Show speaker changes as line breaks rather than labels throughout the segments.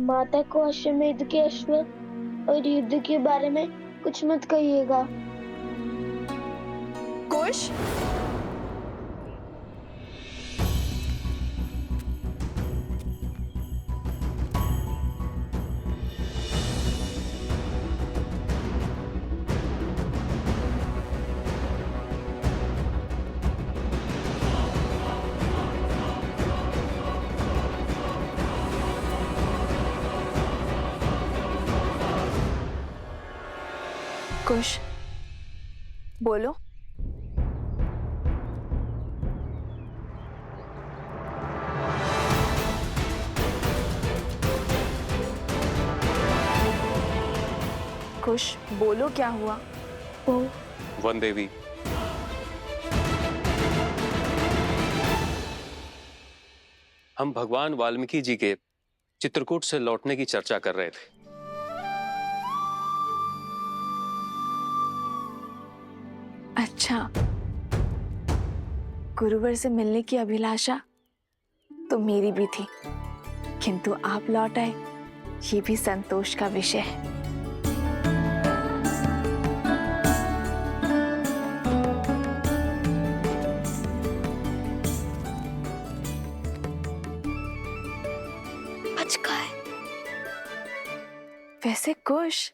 माता को अश्वमेध के अश्व और युद्ध के बारे में कुछ मत कहिएगा।
कुश, कुश, बोलो। कुश, बोलो क्या हुआ?
वो
वन देवी, हम भगवान वाल्मीकि जी के चित्रकूट से लौटने की चर्चा कर रहे थे।
अच्छा, गुरुवर से मिलने की अभिलाषा तो मेरी भी थी, किंतु आप लौट आए, ये भी संतोष का विषय है।
अच्छा है।
वैसे कुश,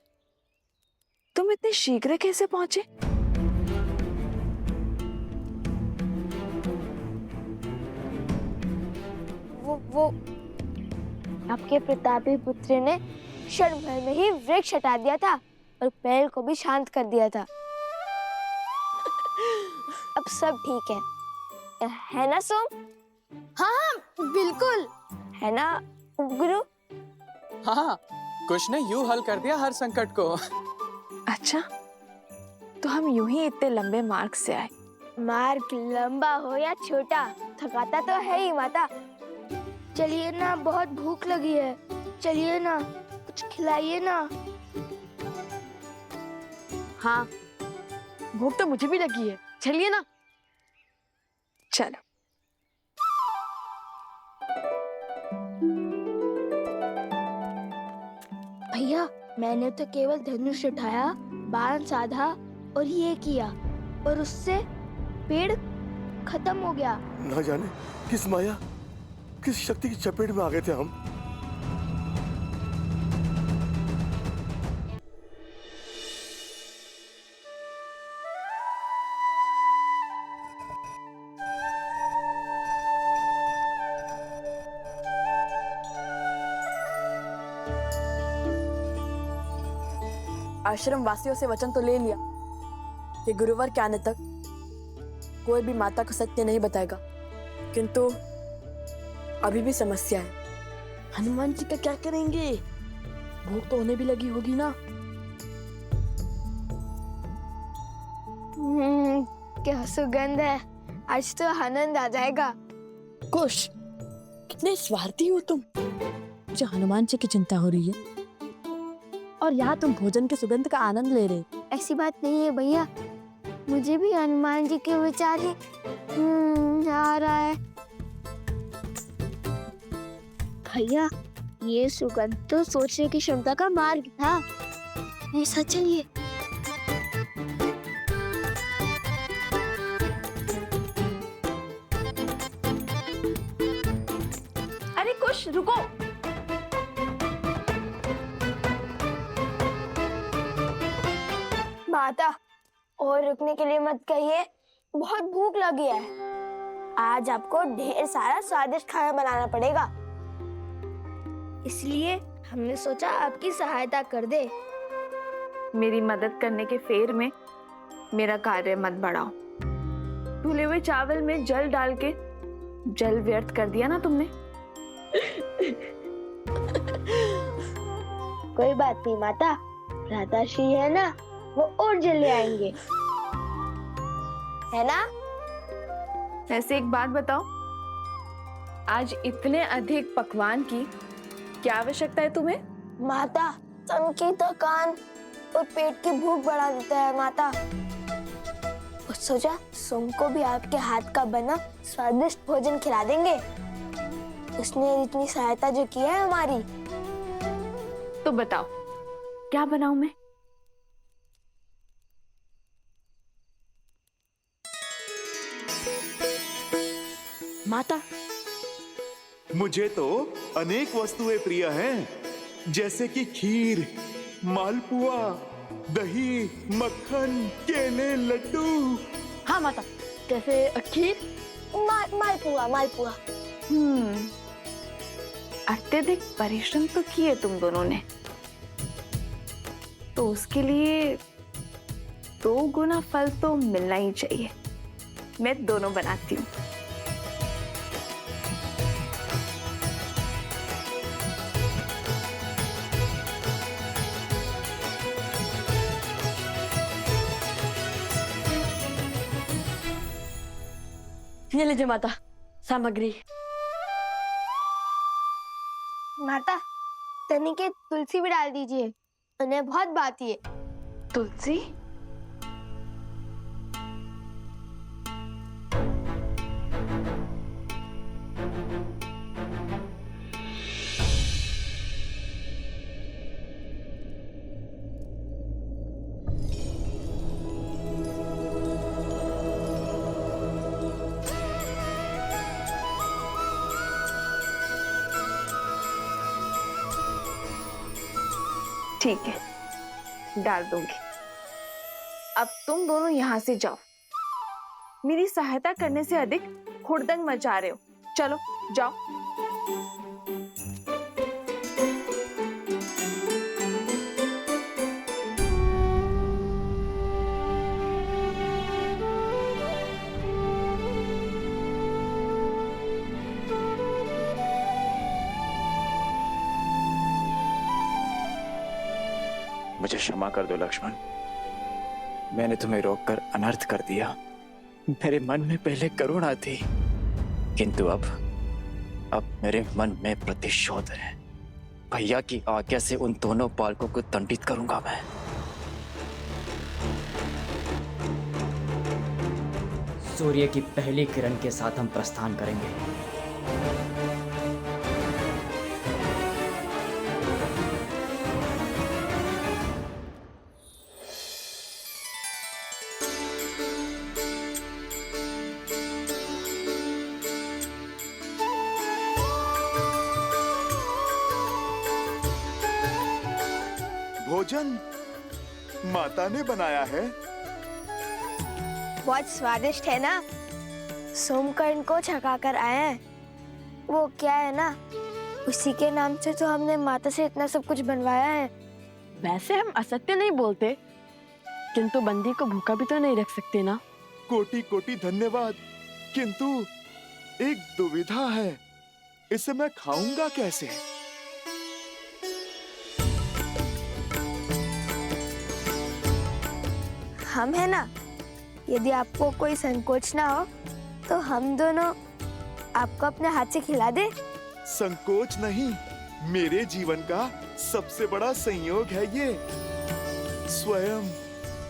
तुम इतने शीघ्र कैसे पहुंचे?
वो आपके प्रतापी पुत्र ने क्षण भर में ही वृक्ष हटा दिया था और पेड़ को भी शांत कर दिया था। अब सब ठीक है ना सोम? हाँ बिल्कुल, है ना गुरु?
हाँ, कुश ने यूं हल कर दिया हर संकट को।
अच्छा, तो हम यूं ही इतने लंबे मार्ग से आए।
मार्ग लंबा हो या छोटा, थकाता तो है ही माता। चलिए ना, बहुत भूख लगी है, चलिए ना, कुछ खिलाइए ना।
हाँ, भूख तो मुझे भी लगी है, चलिए ना।
चलो।
भैया, मैंने तो केवल धनुष उठाया, बाण साधा और ये किया, और उससे पेड़ खत्म हो गया।
ना जाने किस माया, किस शक्ति की चपेट में आ गए थे हम।
आश्रम वासियों से वचन तो ले लिया कि गुरुवर के आने तक कोई भी माता को सत्य नहीं बताएगा, किंतु अभी भी समस्या है। हनुमान जी का क्या करेंगे? भूख तो उन्हें भी लगी होगी ना।
क्या सुगंध है, आज तो आनंद आ जाएगा।
कुश, कितने स्वार्थी हो तुम। मुझे हनुमान जी की चिंता हो रही है और यहाँ तुम भोजन के सुगंध का आनंद ले रहे।
ऐसी बात नहीं है भैया, मुझे भी हनुमान जी के विचार ही आ रहा है। भैया, ये सुगंध तो सोचने की क्षमता का मार्ग था। ऐसा चाहिए।
अरे कुश, रुको।
माता, और रुकने के लिए मत कहिए, बहुत भूख लगी है। आज आपको ढेर सारा स्वादिष्ट खाना बनाना पड़ेगा, इसलिए हमने सोचा आपकी सहायता कर दे।
मेरी मदद करने के फेर में मेरा कार्य मत बढ़ाओ। धुले हुए चावल में जल डाल के जल व्यर्थ कर दिया ना तुमने।
कोई बात नहीं माता, भ्राताश्री है ना, वो और जल ले आएंगे, है ना?
ऐसे एक बात बताओ, आज इतने अधिक पकवान की क्या आवश्यकता है तुम्हें?
माता, तन की थकान और पेट की भूख बढ़ा देता है माता। और सोचा सोम को भी आपके हाथ का बना स्वादिष्ट भोजन खिला देंगे। उसने इतनी सहायता जो की है हमारी।
तो बताओ क्या बनाऊं मैं?
माता,
मुझे तो अनेक वस्तुएं प्रिय हैं, जैसे कि खीर, मालपुआ, दही, मक्खन, केले, लड्डू।
हाँ माता, जैसे खीर,
मालपुआ मालपुआ।
अत्यधिक परिश्रम तो किए तुम दोनों ने, तो उसके लिए 2 गुना फल तो मिलना ही चाहिए। मैं दोनों बनाती हूँ।
ये लीजिए माता, सामग्री।
माता, तनिके तुलसी भी डाल दीजिए, उन्हें बहुत भाती है।
तुलसी? ठीक है, डाल दूंगी। अब तुम दोनों यहां से जाओ। मेरी सहायता करने से अधिक हुड़दंग मचा रहे हो। चलो जाओ।
मुझे क्षमा कर दो लक्ष्मण, मैंने तुम्हें रोककर अनर्थ कर दिया। मेरे मन में पहले करुणा थी, किंतु अब मेरे मन में प्रतिशोध है। भैया की आज्ञा से उन दोनों बालकों को दंडित करूंगा मैं।
सूर्य की पहली किरण के साथ हम प्रस्थान करेंगे।
भोजन माता ने बनाया है।
बहुत स्वादिष्ट है ना। सोमकर्ण को छका कर आए हैं। वो क्या है ना, उसी के नाम से तो हमने माता से इतना सब कुछ बनवाया है।
वैसे हम असत्य नहीं बोलते, किंतु बंदी को भूखा भी तो नहीं रख सकते ना।
कोटि कोटि धन्यवाद, किंतु एक दुविधा है, इसे मैं खाऊंगा कैसे?
हम है ना, यदि आपको कोई संकोच ना हो तो हम दोनों आपको अपने हाथ से खिला दे।
संकोच नहीं, मेरे जीवन का सबसे बड़ा संयोग है ये। स्वयं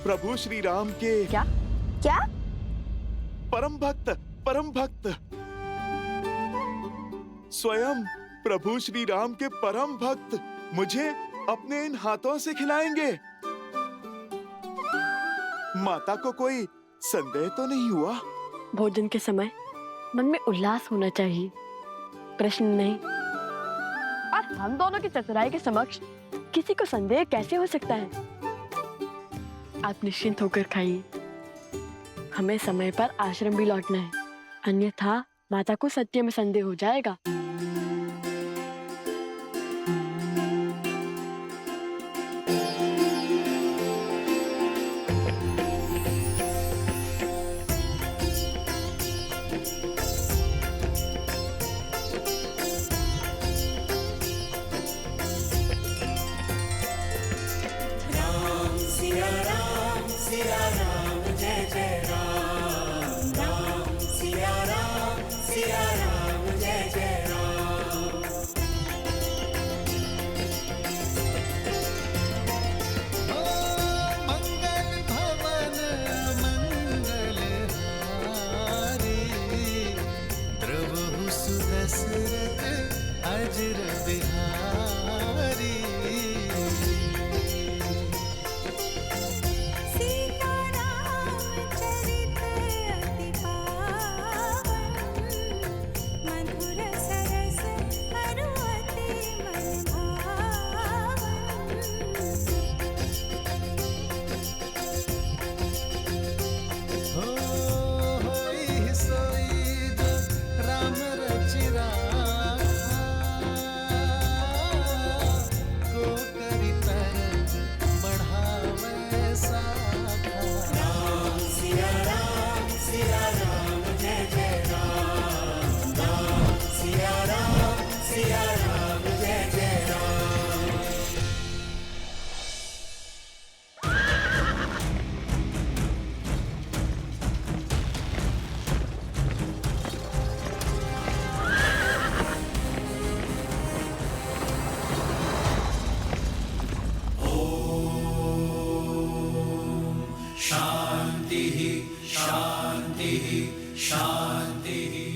प्रभु श्री राम के
क्या?
क्या?
परम भक्त स्वयं प्रभु श्री राम के परम भक्त मुझे अपने इन हाथों से खिलाएंगे। माता को कोई संदेह तो नहीं हुआ?
भोजन के समय मन में उल्लास होना चाहिए, प्रश्न नहीं। और हम दोनों की चतुराई के समक्ष किसी को संदेह कैसे हो सकता है? आप निश्चिंत होकर खाइए। हमें समय पर आश्रम भी लौटना है, अन्यथा माता को सत्य में संदेह हो जाएगा।
सिया राम जय जय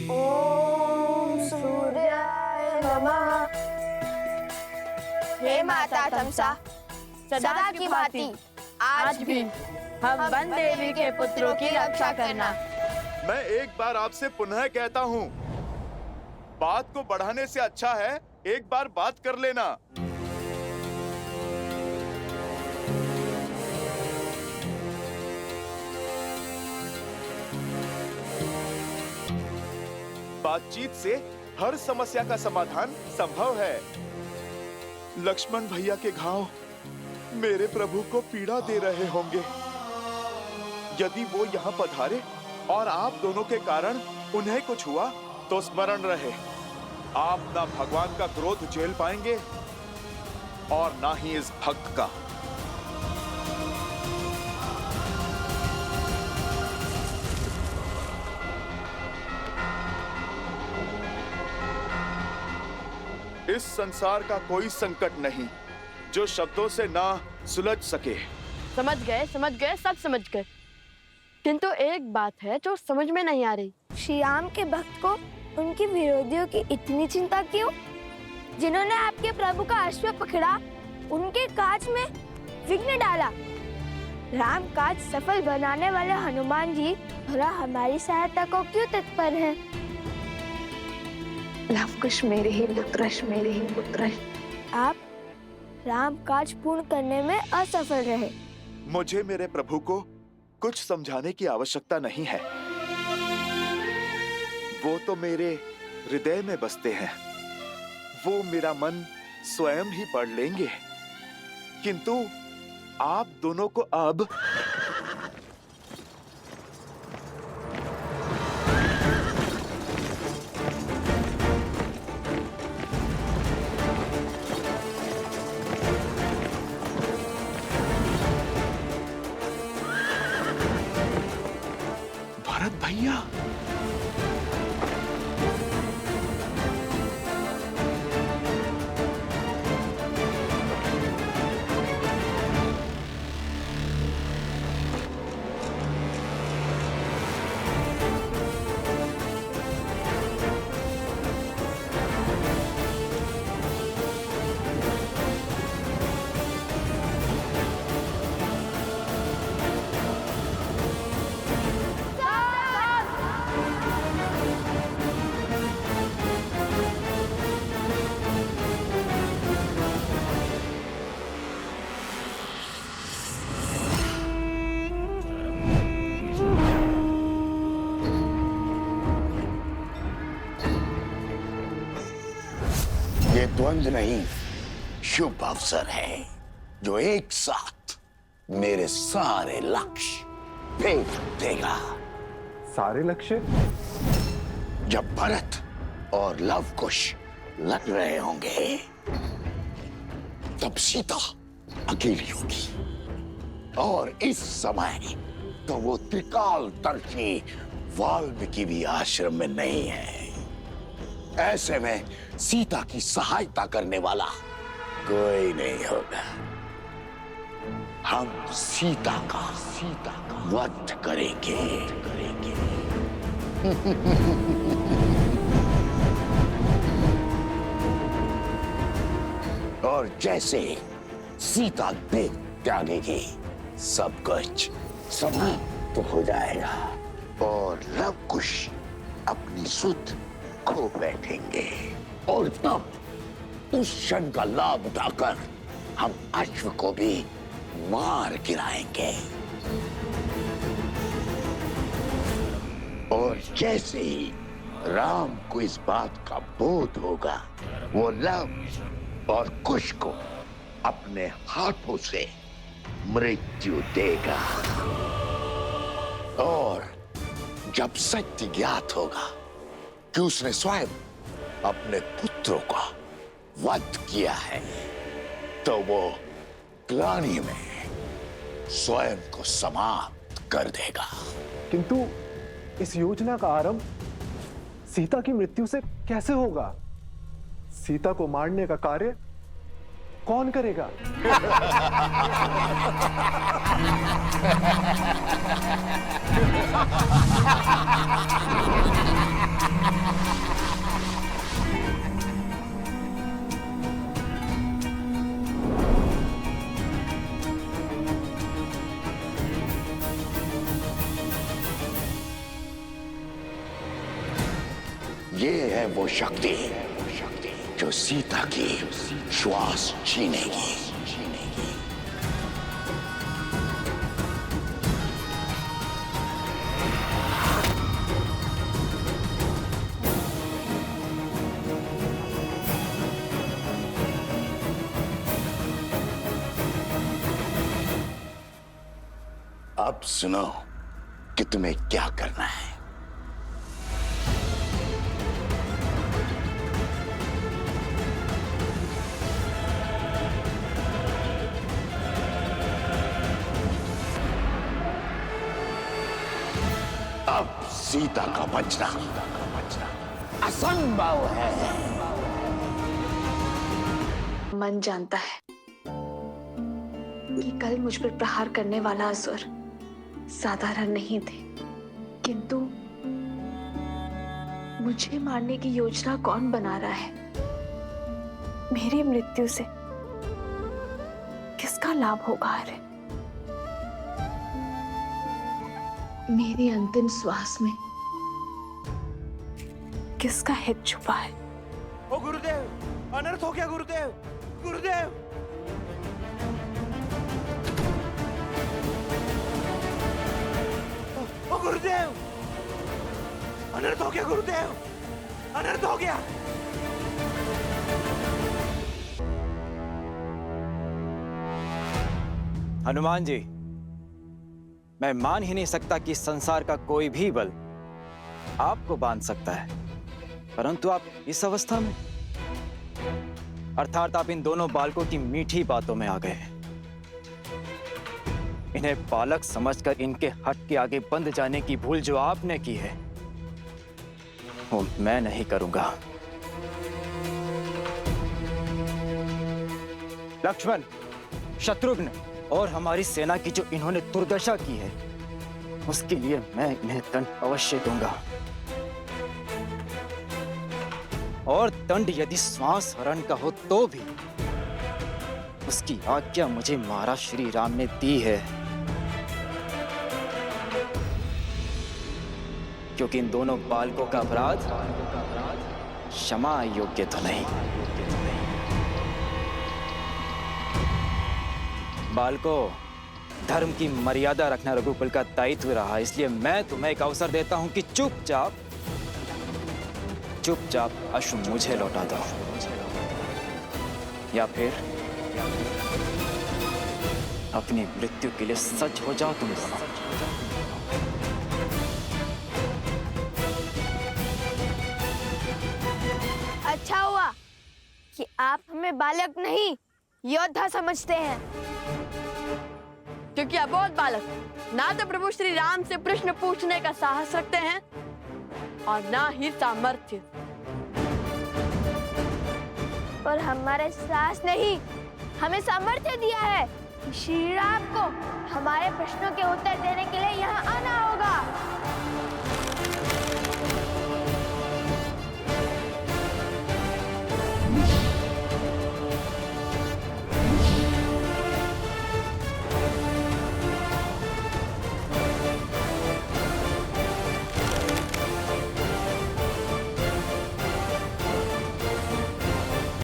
ओम सूर्याय नमः। हे माता तमसा, सदा की भांति आज भी हम वन देवी के पुत्रों की रक्षा करना।
मैं एक बार आपसे पुनः कहता हूँ, बात को बढ़ाने से अच्छा है एक बार बात कर लेना। बातचीत से हर समस्या का समाधान संभव है। लक्ष्मण भैया के घाव मेरे प्रभु को पीड़ा दे रहे होंगे। यदि वो यहाँ पधारे और आप दोनों के कारण उन्हें कुछ हुआ तो स्मरण रहे, आप ना भगवान का क्रोध झेल पाएंगे और ना ही इस भक्त का। इस संसार का कोई संकट नहीं जो शब्दों से ना सुलझ सके।
समझ गए सब समझ गए, किंतु एक बात है जो समझ में नहीं आ रही।
श्री राम के भक्त को उनके विरोधियों की इतनी चिंता क्यों? जिन्होंने आपके प्रभु का अश्व पकड़ा, उनके काज में विघ्न डाला। राम काज सफल बनाने वाले हनुमान जी भला हमारी सहायता को क्यों तत्पर हैं?
लवकुश मेरे ही पुत्र।
आप राम काज पूर्ण करने में असफल रहे।
मुझे मेरे प्रभु को कुछ समझाने की आवश्यकता नहीं है। वो तो मेरे हृदय में बसते हैं। वो मेरा मन स्वयं ही पढ़ लेंगे। किंतु आप दोनों को अब भरत भैया,
ये द्वंद्व नहीं, शुभ अवसर है जो एक साथ मेरे सारे लक्ष्य भेद देगा।
सारे लक्ष्य?
जब भरत और लवकुश लड़ रहे होंगे तब सीता अकेली होगी, और इस समय तो वो त्रिकालदर्शी वाल्मीकि भी आश्रम में नहीं है। ऐसे में सीता की सहायता करने वाला कोई नहीं होगा। हम सीता का वध करेंगे। और जैसे सीता देह त्यागेगी, सब कुछ समाप्त हो जाएगा और लवकुश अपनी सुध खो बैठेंगे। और तब उस क्षण का लाभ उठाकर हम अश्व को भी मार गिराएंगे। और जैसे ही राम को इस बात का बोध होगा, वो लव और कुश को अपने हाथों से मृत्यु देगा। और जब सत्य ज्ञात होगा कि उसने स्वयं अपने पुत्रों का वध किया है, तो वो ग्लानि में स्वयं को समाप्त कर देगा।
किंतु इस योजना का आरंभ सीता की मृत्यु से कैसे होगा? सीता को मारने का कार्य कौन करेगा?
ये है वो शक्ति जो सीता की श्वास छीनेगी। अब सुनो कि तुम्हें क्या करना है। अब सीता का बचना असंभव है।
मन जानता है कि कल मुझ पर प्रहार करने वाला असुर साधारण नहीं थे, किंतु मुझे मारने की योजना कौन बना रहा है? मेरी मृत्यु से किसका लाभ होगा? अरे मेरी अंतिम श्वास में किसका हित छुपा है?
ओ गुरुदेव, अनर्थ हो गया गुरुदेव, गुरुदेव। ओ गुरुदेव, अनर्थ हो गया गुरुदेव, अनर्थ हो गया।
हनुमान जी, मैं मान ही नहीं सकता कि संसार का कोई भी बल आपको बांध सकता है, परंतु आप इस अवस्था में, अर्थात आप इन दोनों बालकों की मीठी बातों में आ गए। इन्हें बालक समझकर इनके हट के आगे बंद जाने की भूल जो आपने की है, वो मैं नहीं करूंगा। लक्ष्मण, शत्रुघ्न और हमारी सेना की जो इन्होंने दुर्दशा की है, उसके लिए मैं इन्हें दंड अवश्य दूंगा। और दंड यदि श्वास हरण का हो तो भी उसकी आज्ञा मुझे महाराज श्री राम ने दी है, क्योंकि इन दोनों बालकों का अपराध क्षमा योग्य तो नहीं। बालकों, धर्म की मर्यादा रखना रघुकुल का दायित्व रहा, इसलिए मैं तुम्हें एक अवसर देता हूं कि चुपचाप अश्व मुझे लौटा दो, या फिर अपनी मृत्यु के लिए सच हो जाओ तुम दोनों।
अच्छा हुआ कि आप हमें बालक नहीं योद्धा समझते हैं,
क्योंकि अबोध बालक ना तो प्रभु श्री राम से प्रश्न पूछने का साहस रखते हैं और ना ही सामर्थ्य।
और हमारे साहस नहीं, हमें सामर्थ्य दिया है कि श्री राम को हमारे प्रश्नों के उत्तर देने के लिए यहाँ आना होगा।